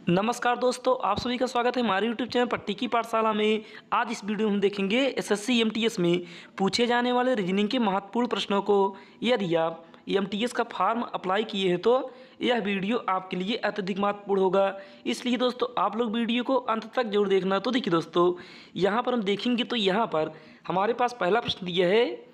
नमस्कार दोस्तों, आप सभी का स्वागत है हमारे यूट्यूब चैनल पट्टी की पाठशाला में। आज इस वीडियो में हम देखेंगे एसएससी एमटीएस में पूछे जाने वाले रीजनिंग के महत्वपूर्ण प्रश्नों को। यदि आप एमटीएस का फॉर्म अप्लाई किए हैं तो यह वीडियो आपके लिए अत्यधिक महत्वपूर्ण होगा, इसलिए दोस्तों आप लोग वीडियो को अंत तक जरूर देखना। तो देखिए दोस्तों, यहाँ पर हम देखेंगे तो यहाँ पर हमारे पास पहला प्रश्न दिया है,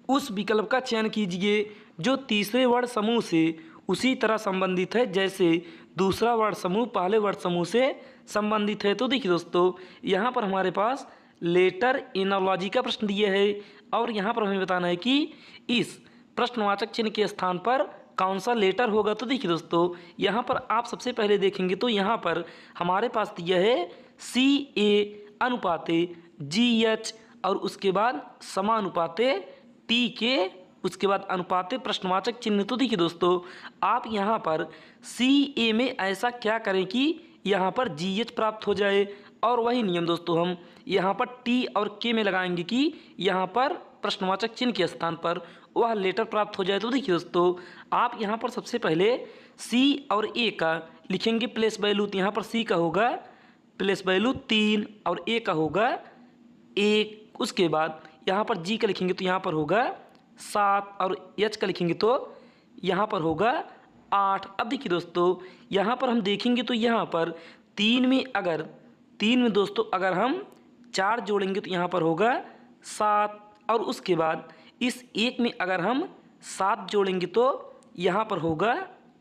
उस विकल्प का चयन कीजिए जो तीसरे वर्ण समूह से उसी तरह संबंधित है जैसे दूसरा वर्ण समूह पहले वर्ण समूह से संबंधित है। तो देखिए दोस्तों, यहाँ पर हमारे पास लेटर एनालॉजी का प्रश्न दिया है और यहाँ पर हमें बताना है कि इस प्रश्नवाचक चिन्ह के स्थान पर कौन सा लेटर होगा। तो देखिए दोस्तों, यहाँ पर आप सबसे पहले देखेंगे तो यहाँ पर हमारे पास दिया है CA अनुपाते GH और उसके बाद समानुपाते टी के उसके बाद अनुपाते प्रश्नवाचक चिन्ह। तो देखिए दोस्तों, आप यहाँ पर CA में ऐसा क्या करें कि यहाँ पर GH प्राप्त हो जाए, और वही नियम दोस्तों हम यहाँ पर T और K में लगाएंगे कि यहाँ पर प्रश्नवाचक चिन्ह के स्थान पर वह लेटर प्राप्त हो जाए। तो देखिए दोस्तों, आप यहाँ पर सबसे पहले C और A का लिखेंगे प्लेस वैल्यू। तो यहाँ पर C का होगा प्लेस वैल्यू 3 और A का होगा 1। उसके बाद यहाँ पर G का लिखेंगे तो यहाँ पर होगा 7 और H का लिखेंगे तो यहाँ पर होगा 8। अब देखिए दोस्तों, यहाँ पर हम देखेंगे तो यहाँ पर 3 में दोस्तों अगर हम 4 जोड़ेंगे तो यहाँ पर होगा 7, और उसके बाद इस 1 में अगर हम 7 जोड़ेंगे तो यहाँ पर होगा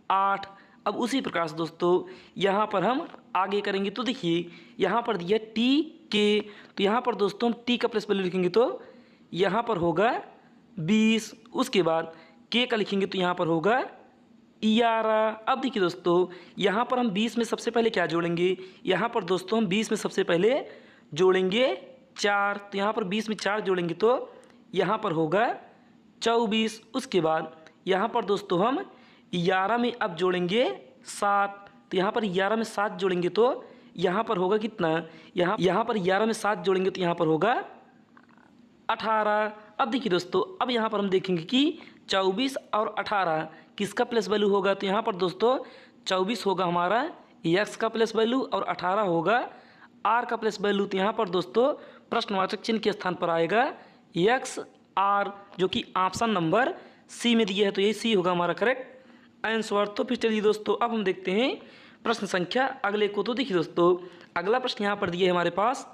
8। अब उसी प्रकार से दोस्तों यहाँ पर हम आगे करेंगे तो देखिए यहाँ पर दिया TK, तो यहाँ पर दोस्तों हम T का प्लेस वैल्यू लिखेंगे तो यहाँ पर होगा 20। उसके बाद K का लिखेंगे तो यहाँ पर होगा 11। अब देखिए दोस्तों, यहाँ पर हम 20 में सबसे पहले क्या जोड़ेंगे, यहाँ पर दोस्तों हम 20 में सबसे पहले जोड़ेंगे 4। तो यहाँ पर 20 में 4 जोड़ेंगे तो यहाँ पर होगा 24। उसके बाद यहाँ पर दोस्तों हम 11 में अब जोड़ेंगे 7। तो यहाँ पर 11 में 7 जोड़ेंगे तो यहाँ पर होगा कितना, यहाँ पर 11 में 7 जोड़ेंगे तो यहाँ पर होगा 18। अब देखिए दोस्तों, अब यहाँ पर हम देखेंगे कि 24 और 18 किसका प्लेस वैल्यू होगा। तो यहाँ पर दोस्तों 24 होगा हमारा x का प्लेस वैल्यू और 18 होगा r का प्लेस वैल्यू। तो यहाँ पर दोस्तों प्रश्नवाचक चिन्ह के स्थान पर आएगा XR, जो कि ऑप्शन नंबर C में दिया है, तो यही C होगा हमारा करेक्ट आंसर। तो फिर चलिए दोस्तों, अब हम देखते हैं प्रश्न संख्या अगले को। तो देखिए दोस्तों, अगला प्रश्न यहाँ पर दिया है हमारे पास,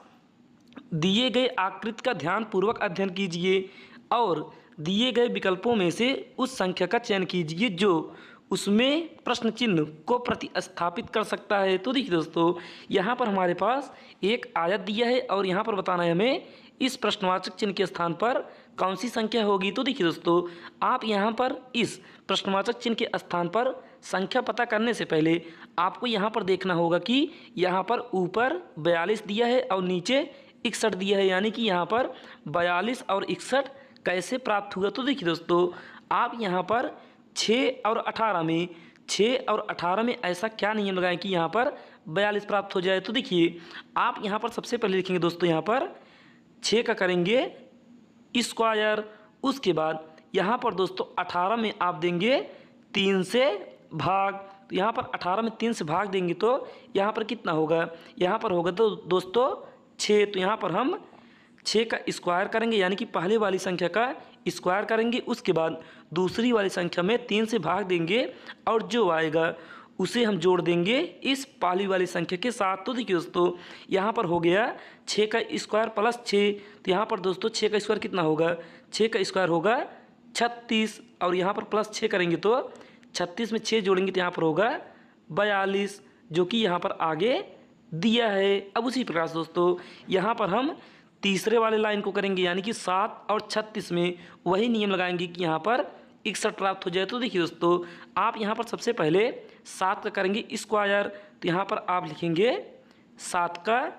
दिए गए आकृति का ध्यानपूर्वक अध्ययन कीजिए और दिए गए विकल्पों में से उस संख्या का चयन कीजिए जो उसमें प्रश्न चिन्ह को प्रतिस्थापित कर सकता है। तो देखिए दोस्तों, यहाँ पर हमारे पास एक आयत दिया है और यहाँ पर बताना है हमें इस प्रश्नवाचक चिन्ह के स्थान पर कौन सी संख्या होगी। तो देखिए दोस्तों, आप यहाँ पर इस प्रश्नवाचक चिन्ह के स्थान पर संख्या पता करने से पहले आपको यहाँ पर देखना होगा कि यहाँ पर ऊपर 42 दिया है और नीचे 61 दिया है, यानी कि यहाँ पर 42 और 61 कैसे प्राप्त हुआ। तो देखिए दोस्तों, आप यहाँ पर 6 और 18 में ऐसा क्या नियम लगाएं कि यहाँ पर 42 प्राप्त हो जाए। तो देखिए आप यहाँ पर सबसे पहले लिखेंगे दोस्तों, यहाँ पर 6 का करेंगे स्क्वायर। उसके बाद यहाँ पर दोस्तों 18 में आप देंगे 3 से भाग। तो यहाँ पर 18 में 3 से भाग देंगे तो यहाँ पर कितना होगा, यहाँ पर होगा तो दोस्तों 6। तो यहाँ पर हम 6 का स्क्वायर करेंगे, यानी कि पहले वाली संख्या का स्क्वायर करेंगे। उसके बाद दूसरी वाली संख्या में 3 से भाग देंगे और जो आएगा उसे हम जोड़ देंगे इस पहली वाली संख्या के साथ। तो देखिए दोस्तों, यहाँ पर हो गया 6 का स्क्वायर प्लस 6। तो यहाँ पर दोस्तों 6 का स्क्वायर कितना होगा, 6 का स्क्वायर होगा 36 और यहाँ पर प्लस 6 करेंगे तो 36 में 6 जोड़ेंगे तो यहाँ पर होगा 42, जो कि यहाँ पर आगे दिया है। अब उसी प्रकार से दोस्तों यहाँ पर हम तीसरे वाले लाइन को करेंगे, यानी कि 7 और 36 में वही नियम लगाएंगे कि यहाँ पर 61 प्राप्त हो जाए। तो देखिए दोस्तों, आप यहाँ पर सबसे पहले 7 का करेंगे स्क्वायर। तो यहाँ पर आप लिखेंगे 7 का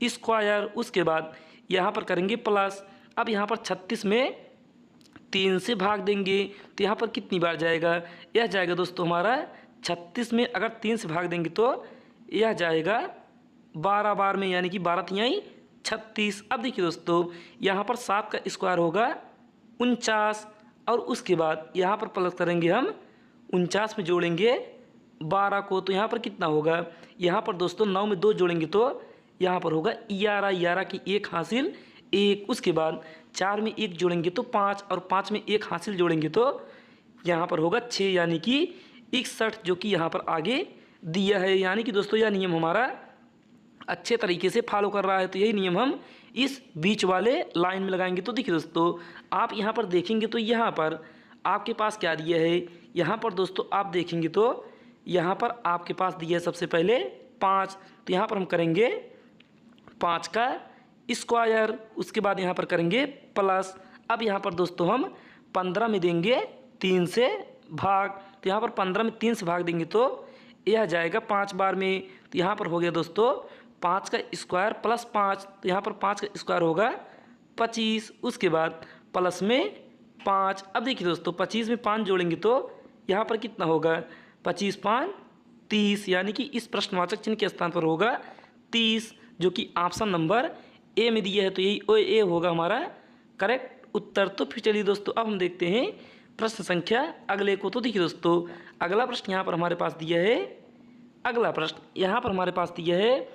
स्क्वायर। उसके बाद यहाँ पर करेंगे प्लस। अब यहाँ पर 36 में 3 से भाग देंगे तो यहाँ पर कितनी बार जाएगा, यह जाएगा दोस्तों हमारा 36 में अगर 3 से भाग देंगे तो यह जाएगा 12 बार में, यानी कि 12 तिहाई 36। अब देखिए दोस्तों, यहाँ पर 7 का स्क्वायर होगा 49 और उसके बाद यहाँ पर प्लस करेंगे हम 49 में जोड़ेंगे 12 को, तो यहाँ पर कितना होगा, यहाँ पर दोस्तों 9 में 2 जोड़ेंगे तो यहाँ पर होगा 11, 11 की 1 हासिल 1। उसके बाद 4 में 1 जोड़ेंगे तो 5, और 5 में 1 हासिल जोड़ेंगे तो यहाँ पर होगा 6, यानी कि 61, जो कि यहाँ पर आगे दिया है। यानी कि दोस्तों यह नियम हमारा अच्छे तरीके से फॉलो कर रहा है। तो यही नियम हम इस बीच वाले लाइन में लगाएंगे। तो देखिए दोस्तों, आप यहाँ पर देखेंगे तो यहाँ पर आपके पास क्या दिया है, यहाँ पर दोस्तों आप देखेंगे तो यहाँ पर आपके पास दिया है सबसे पहले 5। तो यहाँ पर हम करेंगे 5 का स्क्वायर, उसके बाद यहाँ पर करेंगे प्लस। अब यहाँ पर दोस्तों हम 15 में देंगे 3 से भाग, तो यहाँ पर 15 में 3 से भाग देंगे तो यह जाएगा 5 बार में। तो यहाँ पर हो गया दोस्तों 5 का स्क्वायर प्लस 5, तो यहाँ पर 5 का स्क्वायर होगा 25। उसके बाद प्लस में 5। अब देखिए दोस्तों 25 में 5 जोड़ेंगे तो यहाँ पर कितना होगा, 25 5 30, यानी कि इस प्रश्नवाचक चिन्ह के स्थान पर होगा 30, जो कि ऑप्शन नंबर ए में दिया है। तो यही ए होगा हमारा करेक्ट उत्तर। तो फिर चलिए दोस्तों अब हम देखते हैं प्रश्न संख्या अगले को। तो देखिए दोस्तों अगला प्रश्न यहाँ पर हमारे पास दिया है, अगला प्रश्न यहाँ पर हमारे पास दिया है,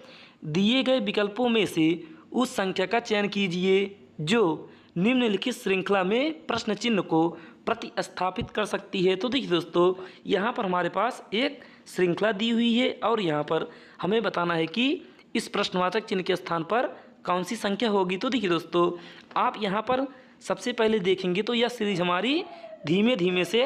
दिए गए विकल्पों में से उस संख्या का चयन कीजिए जो निम्नलिखित श्रृंखला में प्रश्न चिन्ह को प्रतिस्थापित कर सकती है। तो देखिए दोस्तों यहाँ पर हमारे पास एक श्रृंखला दी हुई है और यहाँ पर हमें बताना है कि इस प्रश्नवाचक चिन्ह के स्थान पर कौन सी संख्या होगी। तो देखिए दोस्तों आप यहाँ पर सबसे पहले देखेंगे तो यह सीरीज हमारी धीमे धीमे से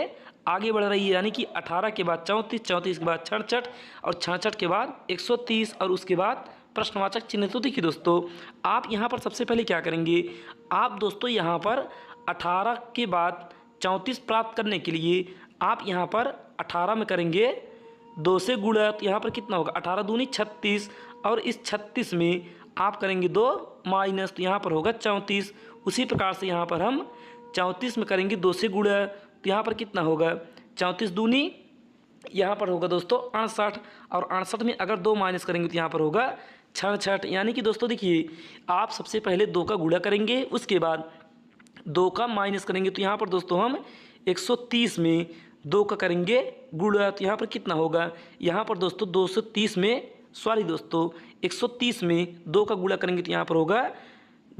आगे बढ़ रही है, यानी कि 18 के बाद 34, 34 के बाद 66 और 66 के बाद 130 और उसके बाद प्रश्नवाचक चिन्ह। तो देखिए दोस्तों आप यहाँ पर सबसे पहले क्या करेंगे, आप दोस्तों यहाँ पर 18 के बाद 34 प्राप्त करने के लिए आप यहाँ पर 18 में करेंगे 2 से गुणा, तो यहाँ पर कितना होगा, 18 दूनी 36, और इस 36 में आप करेंगे 2 माइनस, तो यहाँ पर होगा 34। उसी प्रकार से यहाँ पर हम 34 में करेंगे 2 से गुणा, तो यहाँ पर कितना होगा, 34 दूनी यहाँ पर होगा दोस्तों 68, और 68 में अगर 2 माइनस करेंगे तो यहाँ पर होगा 66। यानी कि दोस्तों देखिए आप सबसे पहले 2 का गुणा करेंगे, उसके बाद 2 का माइनस करेंगे, तो यहाँ पर दोस्तों हम 130 में 2 का करेंगे गुणा, तो यहाँ पर कितना होगा, यहाँ पर दोस्तों 230 में 130 में 2 का गुणा करेंगे तो यहाँ पर होगा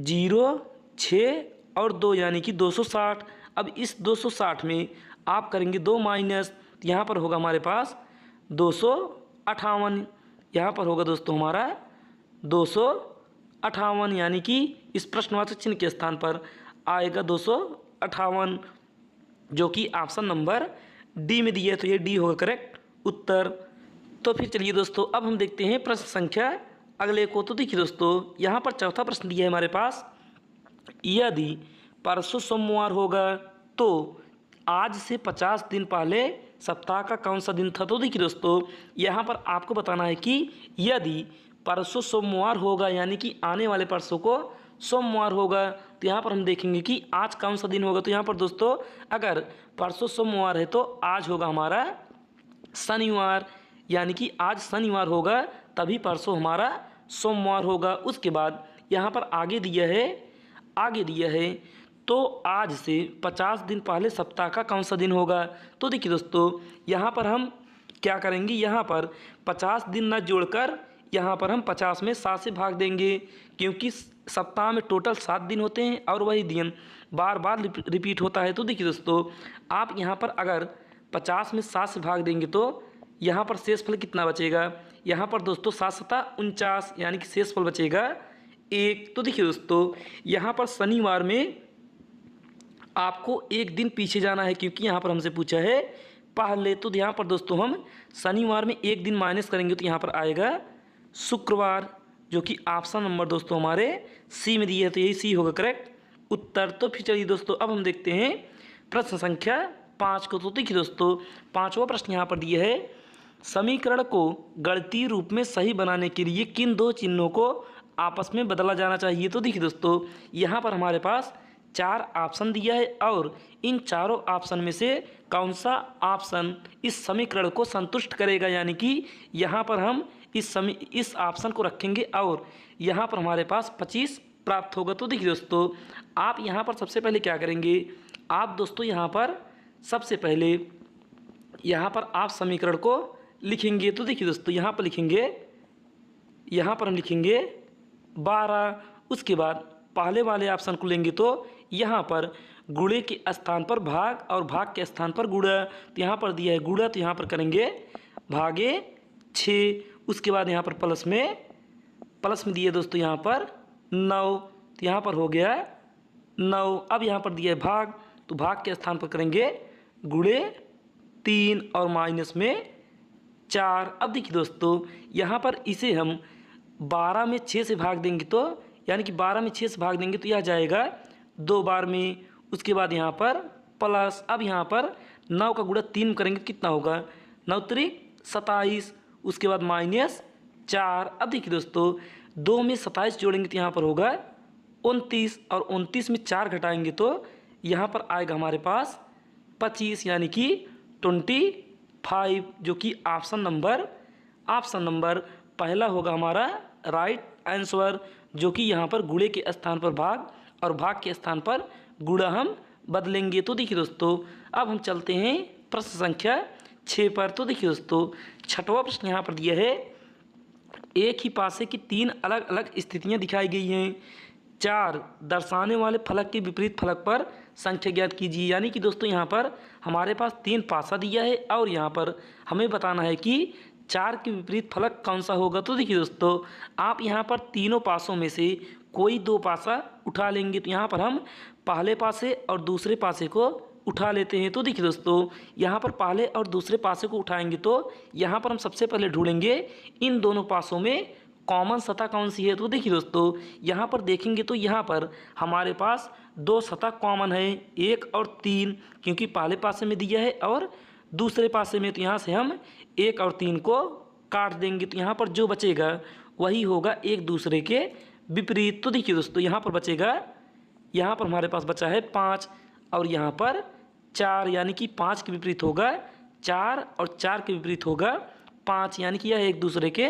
0 6 और 2, यानी कि 260। अब इस 260 में आप करेंगे 2 माइनस, तो यहाँ पर होगा हमारे पास 258, यहाँ पर होगा दोस्तों हमारा 258, यानी कि इस प्रश्नवाचक चिन्ह के स्थान पर आएगा 258, जो कि ऑप्शन नंबर डी में दिया है। तो ये डी होगा करेक्ट उत्तर। तो फिर चलिए दोस्तों अब हम देखते हैं प्रश्न संख्या अगले को। तो देखिए दोस्तों यहाँ पर चौथा प्रश्न दिया है हमारे पास, यदि परसों सोमवार होगा तो आज से 50 दिन पहले सप्ताह का कौन सा दिन था। तो देखिए दोस्तों यहाँ पर आपको बताना है कि यदि परसों सोमवार होगा, यानी कि आने वाले परसों को सोमवार होगा, तो यहाँ पर हम देखेंगे कि आज कौन सा दिन होगा। तो यहाँ पर दोस्तों अगर परसों सोमवार है तो आज होगा हमारा शनिवार, यानी कि आज शनिवार होगा तभी परसों हमारा सोमवार होगा। उसके बाद यहाँ पर आगे दिया है तो आज से 50 दिन पहले सप्ताह का कौन सा दिन होगा। तो देखिए दोस्तों यहाँ पर हम क्या करेंगे, यहाँ पर 50 दिन न जोड़कर यहाँ पर हम 50 में 7 से भाग देंगे, क्योंकि सप्ताह में टोटल 7 दिन होते हैं और वही दिन बार बार रिपीट होता है। तो देखिए दोस्तों आप यहाँ पर अगर 50 में 7 से भाग देंगे तो यहाँ पर शेषफल कितना बचेगा, यहाँ पर दोस्तों 7 सता 49, यानी कि शेषफल बचेगा 1। तो देखिए दोस्तों यहाँ पर शनिवार में आपको एक दिन पीछे जाना है, क्योंकि यहाँ पर हमसे पूछा है पहले। तो यहाँ पर दोस्तों हम शनिवार में एक दिन माइनस करेंगे तो यहाँ पर आएगा शुक्रवार, जो कि ऑप्शन नंबर दोस्तों हमारे सी में दिया है। तो यही सी होगा करेक्ट उत्तर। तो फिर चलिए दोस्तों अब हम देखते हैं प्रश्न संख्या 5 को। तो देखिए दोस्तों 5वां प्रश्न यहाँ पर दिया है, समीकरण को गणितीय रूप में सही बनाने के लिए किन 2 चिन्हों को आपस में बदला जाना चाहिए। तो देखिए दोस्तों यहाँ पर हमारे पास 4 ऑप्शन दिया है और इन चारों ऑप्शन में से कौन सा ऑप्शन इस समीकरण को संतुष्ट करेगा, यानी कि यहाँ पर हम इस ऑप्शन को रखेंगे और यहाँ पर हमारे पास 25 प्राप्त होगा। तो देखिए दोस्तों आप यहाँ पर सबसे पहले क्या करेंगे, आप दोस्तों यहाँ पर सबसे पहले यहाँ पर आप समीकरण को लिखेंगे तो देखिए दोस्तों यहाँ पर लिखेंगे, यहाँ पर हम लिखेंगे 12। उसके बाद पहले वाले ऑप्शन को लेंगे तो यहाँ पर गुणे के स्थान पर भाग और भाग के स्थान पर गुणा, तो यहाँ पर दिया है गुणा, तो यहाँ पर करेंगे भागे 6। उसके बाद यहाँ पर प्लस में दिए दोस्तों यहाँ पर 9, तो यहाँ पर हो गया 9। अब यहाँ पर दिया है भाग, तो भाग के स्थान पर करेंगे गुणे 3 और माइनस में 4। अब देखिए दोस्तों यहाँ पर इसे हम 12 में 6 से भाग देंगे तो यानी कि 12 में 6 से भाग देंगे तो यह जाएगा 2 बार में। उसके बाद यहाँ पर प्लस, अब यहाँ पर 9 का गुणा 3 करेंगे तो कितना होगा, 9 त्रिक 27। उसके बाद माइनस 4। अब देखिए दोस्तों 2 में 27 जोड़ेंगे तो यहाँ पर होगा 29 और 29 में 4 घटाएंगे तो यहाँ पर आएगा हमारे पास 25 यानी कि 25, जो कि ऑप्शन नंबर पहला होगा हमारा राइट आंसर, जो कि यहाँ पर गुणे के स्थान पर भाग और भाग के स्थान पर गुणा हम बदलेंगे। तो देखिए दोस्तों अब हम चलते हैं प्रश्न संख्या 6 पर। तो देखिए दोस्तों छठवां प्रश्न यहाँ पर दिया है, एक ही पासे की 3 अलग अलग स्थितियाँ दिखाई गई हैं, 4 दर्शाने वाले फलक के विपरीत फलक पर संख्या ज्ञात कीजिए। यानी कि दोस्तों यहाँ पर हमारे पास 3 पासा दिया है और यहाँ पर हमें बताना है कि 4 के विपरीत फलक कौन सा होगा। तो देखिए दोस्तों आप यहाँ पर तीनों पासों में से कोई 2 पासा उठा लेंगे, तो यहाँ पर हम पहले पासे और दूसरे पासे को उठा लेते हैं। तो देखिए दोस्तों यहाँ पर पहले और दूसरे पासे को उठाएंगे तो यहाँ पर हम सबसे पहले ढूंढेंगे इन दोनों पासों में कॉमन सतह कौन सी है। तो देखिए दोस्तों यहाँ पर देखेंगे तो यहाँ पर हमारे पास 2 सतह कॉमन है, 1 और 3, क्योंकि पहले पासे में दिया है और दूसरे पासे में, तो यहाँ से हम 1 और 3 को काट देंगे, तो यहाँ पर जो बचेगा वही होगा एक दूसरे के विपरीत। तो देखिए दोस्तों यहाँ पर बचेगा, यहाँ पर हमारे पास बचा है 5 और यहाँ पर 4, यानी कि 5 के विपरीत होगा 4 और 4 के विपरीत होगा 5, यानी कि यह एक दूसरे के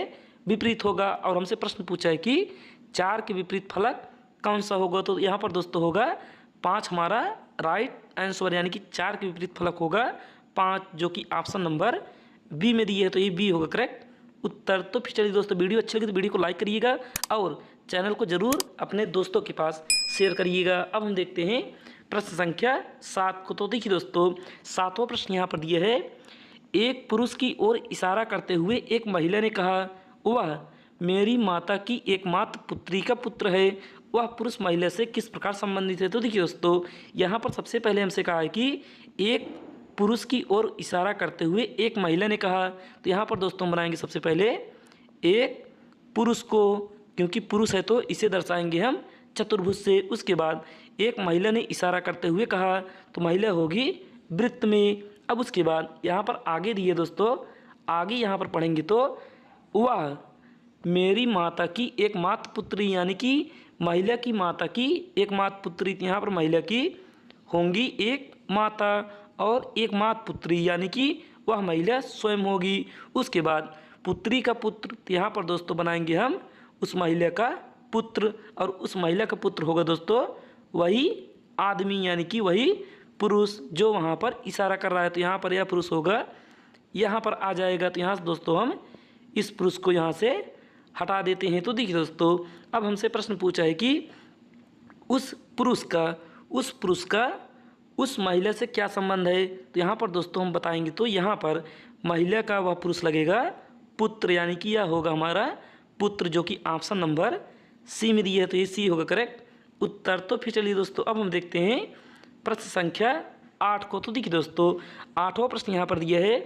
विपरीत होगा। और हमसे प्रश्न पूछा है कि 4 के विपरीत फलक कौन सा होगा, तो यहाँ पर दोस्तों होगा 5 हमारा राइट आंसर, यानी कि 4 के विपरीत फलक होगा 5, जो कि ऑप्शन नंबर बी में दिए है, तो ये बी होगा करेक्ट उत्तर। तो फिर चलिए दोस्तों वीडियो अच्छी लगी तो वीडियो को लाइक करिएगा और चैनल को ज़रूर अपने दोस्तों के पास शेयर करिएगा। अब हम देखते हैं प्रश्न संख्या 7 को। तो देखिए दोस्तों 7वां प्रश्न यहाँ पर दिया है, एक पुरुष की ओर इशारा करते हुए एक महिला ने कहा, वह मेरी माता की एकमात्र पुत्री का पुत्र है, वह पुरुष महिला से किस प्रकार संबंधित है। तो देखिए दोस्तों यहाँ पर सबसे पहले हमसे कहा है कि एक पुरुष की ओर इशारा करते हुए एक महिला ने कहा, तो यहाँ पर दोस्तों बनाएंगे सबसे पहले एक पुरुष को, क्योंकि पुरुष है तो इसे दर्शाएंगे हम चतुर्भुज से। उसके बाद एक महिला ने इशारा करते हुए कहा, तो महिला होगी वृत्त में। अब उसके बाद यहाँ पर आगे दिए दोस्तों, आगे यहाँ पर पढ़ेंगे तो वह मेरी माता की एकमात्र पुत्री, यानी कि महिला की माता की एकमात्र पुत्री, यहाँ पर महिला की होंगी एक माता और एकमात्र पुत्री, यानी कि वह महिला स्वयं होगी। उसके बाद पुत्री का पुत्र, यहाँ पर दोस्तों बनाएंगे हम उस महिला का पुत्र, और उस महिला का पुत्र होगा दोस्तों वही आदमी, यानी कि वही पुरुष जो वहाँ पर इशारा कर रहा है। तो यहाँ पर यह पुरुष होगा, यहाँ पर आ जाएगा, तो यहाँ से दोस्तों हम इस पुरुष को यहाँ से हटा देते हैं। तो देखिए दोस्तों अब हमसे प्रश्न पूछा है कि उस पुरुष का उस महिला से क्या संबंध है। तो यहाँ पर दोस्तों हम बताएंगे तो यहाँ पर महिला का वह पुरुष लगेगा पुत्र, यानी कि यह होगा हमारा पुत्र, जो कि ऑप्शन नंबर सी में दिया है, तो ये सी होगा करेक्ट उत्तर। तो फिर चलिए दोस्तों अब हम देखते हैं प्रश्न संख्या 8 को। तो देखिए दोस्तों 8वां प्रश्न यहाँ पर दिया है,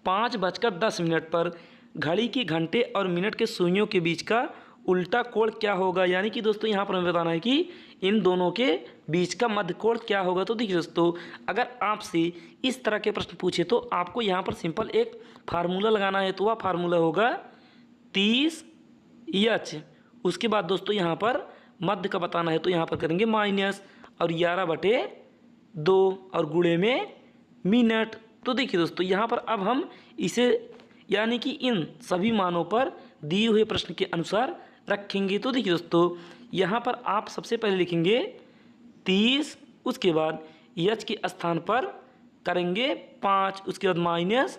5:10 पर घड़ी के घंटे और मिनट के सुइयों के बीच का उल्टा कोण क्या होगा। यानी कि दोस्तों यहाँ पर हमें बताना है कि इन दोनों के बीच का मध्य कोण क्या होगा। तो देखिए दोस्तों अगर आपसे इस तरह के प्रश्न पूछे तो आपको यहाँ पर सिंपल एक फार्मूला लगाना है, तो वह फार्मूला होगा 30H। उसके बाद दोस्तों यहाँ पर मध्य का बताना है, तो यहाँ पर करेंगे माइनस और 11/2 और गुणे में मिनट। तो देखिए दोस्तों यहाँ पर अब हम इसे यानी कि इन सभी मानों पर दिए हुए प्रश्न के अनुसार रखेंगे। तो देखिए दोस्तों यहाँ पर आप सबसे पहले लिखेंगे 30, उसके बाद एच के स्थान पर करेंगे 5, उसके बाद माइनस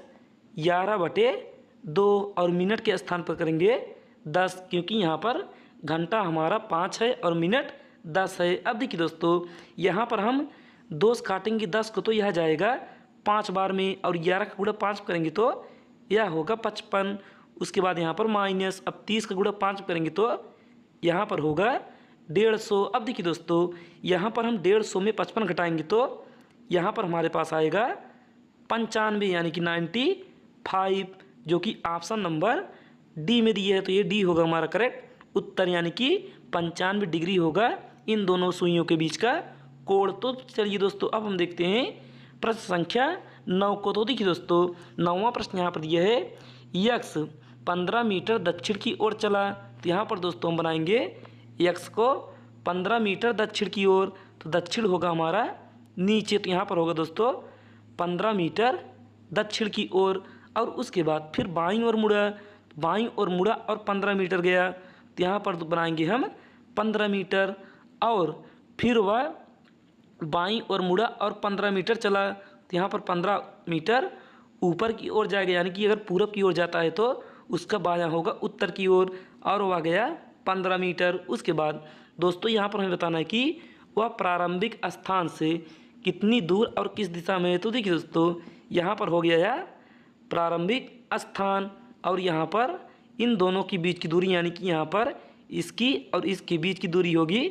11/2 और मिनट के स्थान पर करेंगे 10, क्योंकि यहाँ पर घंटा हमारा 5 है और मिनट 10 है। अब देखिए दोस्तों, यहाँ पर हम 2 से काटेंगे 10 को तो यह जाएगा 5 बार में, और 11 का गुणा 5 करेंगे तो यह होगा 55। उसके बाद यहाँ पर माइनस, अब 30 का गुणा 5 करेंगे तो यहाँ पर होगा 150। अब देखिए दोस्तों, यहाँ पर हम 150 में 55 घटाएंगे तो यहाँ पर हमारे पास आएगा 95 यानी कि 95, जो कि ऑप्शन नंबर डी में दिया है। तो ये डी होगा हमारा करेक्ट उत्तर, यानी कि 95 डिग्री होगा इन दोनों सुइयों के बीच का कोण। तो चलिए दोस्तों, अब हम देखते हैं प्रश्न संख्या 9 को। तो देखिए दोस्तों, 9वां प्रश्न यहाँ पर दिया है, यक्स 15 मीटर दक्षिण की ओर चला। तो यहाँ पर दोस्तों हम बनाएंगे यक्स को 15 मीटर दक्षिण की ओर, तो दक्षिण होगा हमारा नीचे, तो यहाँ पर होगा दोस्तों 15 मीटर दक्षिण की ओर। और उसके बाद फिर बाईं ओर मुड़ा और 15 मीटर गया, तो यहाँ पर बनाएंगे हम 15 मीटर। और फिर वह बाईं ओर मुड़ा और 15 मीटर चला, तो यहाँ पर 15 मीटर ऊपर की ओर जाएगा, यानी कि अगर पूरब की ओर जाता है तो उसका बायां होगा उत्तर की ओर, और वह गया 15 मीटर। उसके बाद दोस्तों यहाँ पर हमें बताना है कि वह प्रारंभिक स्थान से कितनी दूर और किस दिशा में है। तो देखिए दोस्तों, यहाँ पर हो गया यह प्रारंभिक स्थान, और यहाँ पर इन दोनों के बीच की दूरी, यानी कि यहाँ पर इसकी और इसके बीच की दूरी होगी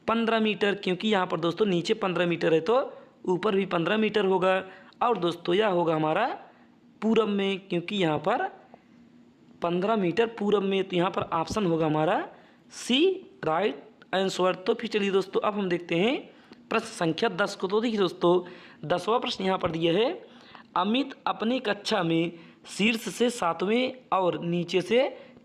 15 मीटर, क्योंकि यहाँ पर दोस्तों नीचे 15 मीटर है तो ऊपर भी 15 मीटर होगा। और दोस्तों यह होगा हमारा पूरब में, क्योंकि यहाँ पर 15 मीटर पूरब में, तो यहाँ पर ऑप्शन होगा हमारा सी राइट आंसर। तो फिर चलिए दोस्तों, अब हम देखते हैं प्रश्न संख्या 10 को। तो देखिए दोस्तों, 10वां प्रश्न यहाँ पर दिया है, अमित अपनी कक्षा में शीर्ष से 7वें और नीचे से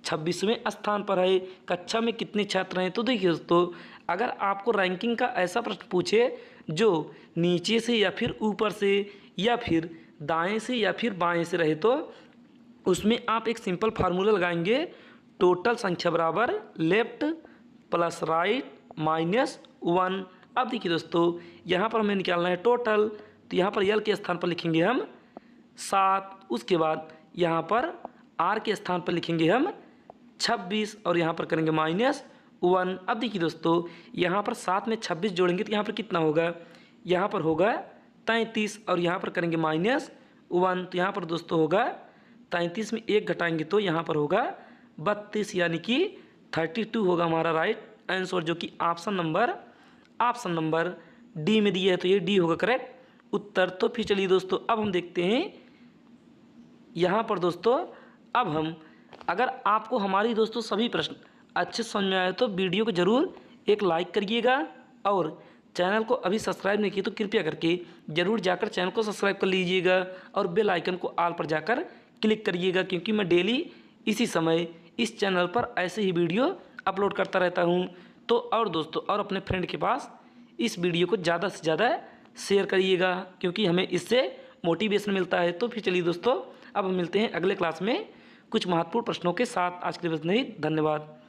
26वें स्थान पर है, कक्षा में कितने छात्र हैं। तो देखिए दोस्तों, अगर आपको रैंकिंग का ऐसा प्रश्न पूछे जो नीचे से या फिर ऊपर से या फिर दाएं से या फिर बाएं से रहे, तो उसमें आप एक सिंपल फार्मूला लगाएंगे, टोटल संख्या बराबर लेफ्ट प्लस राइट माइनस 1। अब देखिए दोस्तों, यहाँ पर हमें निकालना है टोटल, तो यहाँ पर यल के स्थान पर लिखेंगे हम 7, उसके बाद यहाँ पर आर के स्थान पर लिखेंगे हम 26, और यहाँ पर करेंगे -1। अब देखिए दोस्तों, यहाँ पर 7 में 26 जोड़ेंगे तो यहाँ पर कितना होगा, यहाँ पर होगा 33, और यहाँ पर करेंगे -1, तो यहाँ पर दोस्तों होगा 33 में 1 घटाएंगे तो यहाँ पर होगा 32, यानी कि 32 होगा हमारा राइट आंसर, जो कि ऑप्शन नंबर डी में दिया है। तो ये डी होगा करेक्ट उत्तर। तो फिर चलिए दोस्तों, अब हम देखते हैं यहाँ पर दोस्तों, अब हम अगर आपको हमारी दोस्तों सभी प्रश्न अच्छे समझ में आए तो वीडियो को ज़रूर एक लाइक करिएगा, और चैनल को अभी सब्सक्राइब नहीं किया तो कृपया करके ज़रूर जाकर चैनल को सब्सक्राइब कर लीजिएगा, और बेल आइकन को ऑल पर जाकर क्लिक करिएगा, क्योंकि मैं डेली इसी समय इस चैनल पर ऐसे ही वीडियो अपलोड करता रहता हूँ। तो और दोस्तों, और अपने फ्रेंड के पास इस वीडियो को ज़्यादा से ज़्यादा शेयर करिएगा, क्योंकि हमें इससे मोटिवेशन मिलता है। तो फिर चलिए दोस्तों, अब हम मिलते हैं अगले क्लास में कुछ महत्वपूर्ण प्रश्नों के साथ। आज के लिए बस नहीं, धन्यवाद।